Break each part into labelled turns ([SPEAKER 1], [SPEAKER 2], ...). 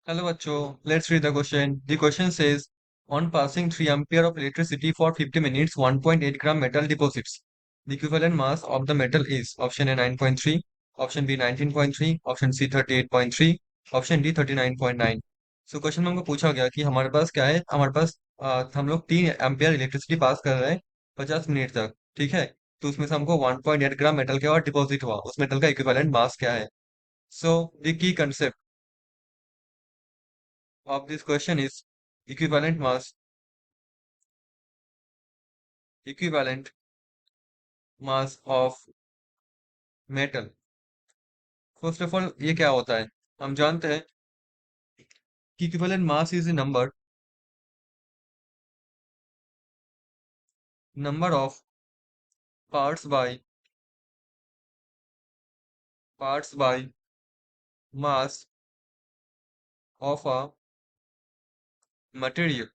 [SPEAKER 1] Hello, Acho. Let's read the question. The question says, on passing 3 ampere of electricity for 50 minutes, 1.8 gram metal deposits. The equivalent mass of the metal is option A 9.3, option B 19.3, option C 38.3, option D 39.9. So question में हमको पूछा गया कि हमारे पास क्या है, हमारे पास हम लोग 3 एम्पियर इलेक्ट्रिसिटी पास कर रहे हैं 50 मिनट तक, ठीक है। तो उसमें से हमको 1.8 ग्राम मेटल के और डिपॉजिट हुआ, उस मेटल का इक्विवेलेंट मास क्या है। So the key concept of this question is equivalent mass, equivalent mass of metal। First of all ये क्या होता है, हम जानते हैं कि equivalent mass is a number of parts by mass of a material,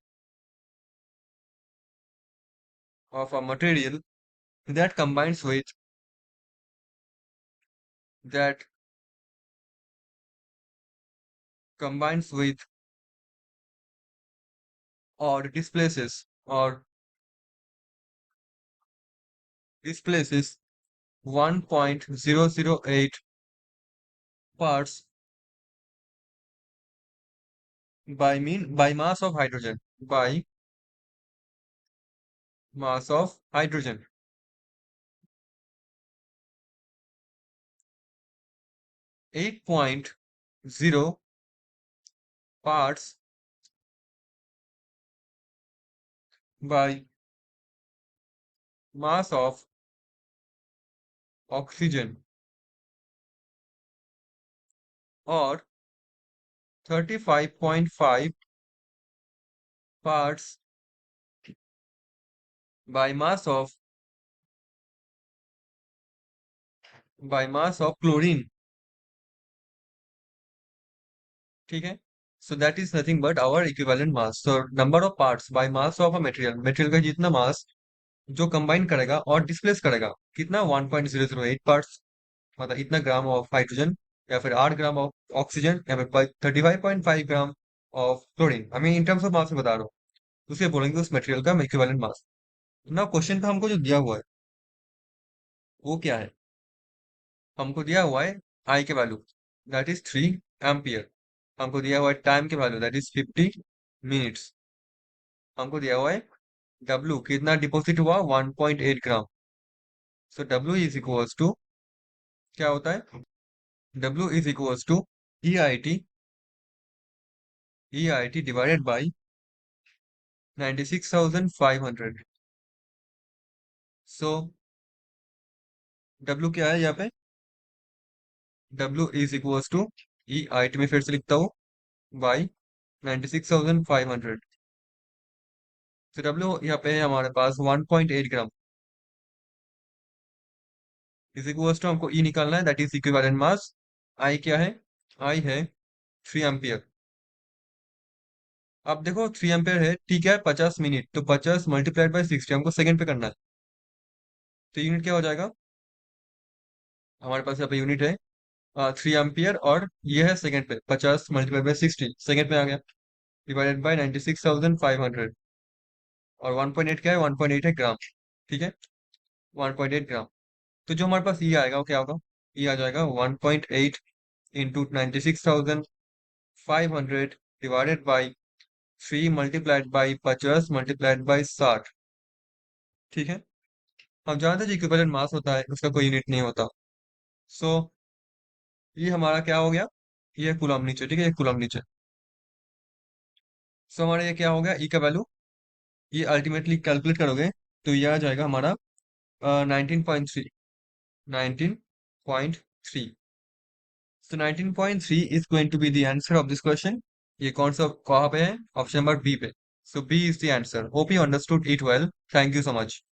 [SPEAKER 1] that combines with that combines with or displaces 1.008 parts by mass of hydrogen, by mass of hydrogen 8.0 parts by mass of oxygen, or 35.5 parts by mass of chlorine, ठीक है। So that is nothing but our equivalent mass. So number of parts by mass of a material का जितना मास जो combine करेगा और displace करेगा कितना 1.008 parts, मतलब इतना ग्राम ऑफ हाइड्रोजन, या फिर 8 ग्राम ऑफ ऑक्सीजन, या फिर 35.5 ग्राम ऑफ क्लोरीन। हमें इन टर्म्स ऑफ मास में बता रहा हूँ, उसे बोलेंगे उस मटेरियल का इक्विवेलेंट मास। ना क्वेश्चन का हमको जो दिया हुआ है वो क्या है, हमको दिया हुआ है आई के वैल्यू, दैट इज 3 एम्पियर। हमको दिया हुआ है टाइम के वैल्यू, दैट इज 50 मिनट्स। हमको दिया हुआ है डब्ल्यू, कितना डिपॉजिट हुआ 1.8 gram. So W is equals to, क्या होता है, W is equals to E I T divided by 96,500। So W क्या है यहाँ पे, W is equals to E I T, में फिर से लिखता हूँ, बाई 96,500। तो डब्ल्यू यहाँ पे है हमारे पास 1.8 ग्राम, इज इक्वल्स टू हमको ई निकालना है, दैट इज इक्विवेलेंट मास। आई क्या है, आई है 3 एम्पियर। अब देखो 3 एम्पियर है, ठीक है, 50 मिनट, तो 50 मल्टीप्लाइड बाई 60 हमको सेकंड पे करना है। तो यूनिट क्या हो जाएगा, हमारे पास यहाँ पे यूनिट है 3 एम्पियर, और ये है सेकंड पे, 50 मल्टीप्लाइड बाई 60 सेकंड पे आ गया, डिवाइडेड बाई 96,500। और 1.8 क्या है, 1.8 है ग्राम, ठीक है, 1.8 ग्राम। तो जो हमारे पास ये आएगा वो क्या होगा, ये आ जाएगा 1.8 into 96,500 divided by 3 multiplied by 50 multiplied by 60, ठीक है। हम जानते हैं जो इक्विवेलेंट मास होता है उसका कोई यूनिट नहीं होता। सो ये हमारा क्या हो गया, ये कूलम नीचे, ठीक है, ये कूलम नीचे। सो हमारा ये क्या हो गया, ई का वैल्यू, ये अल्टीमेटली कैलकुलेट करोगे तो ये आ जाएगा हमारा 19.3, 19.3। So 19.3 is going to be the answer of this question. ये कौन सा कहाँ पे है, ऑप्शन नंबर बी पे। So B is the answer. Hope you understood it well. Thank you so much.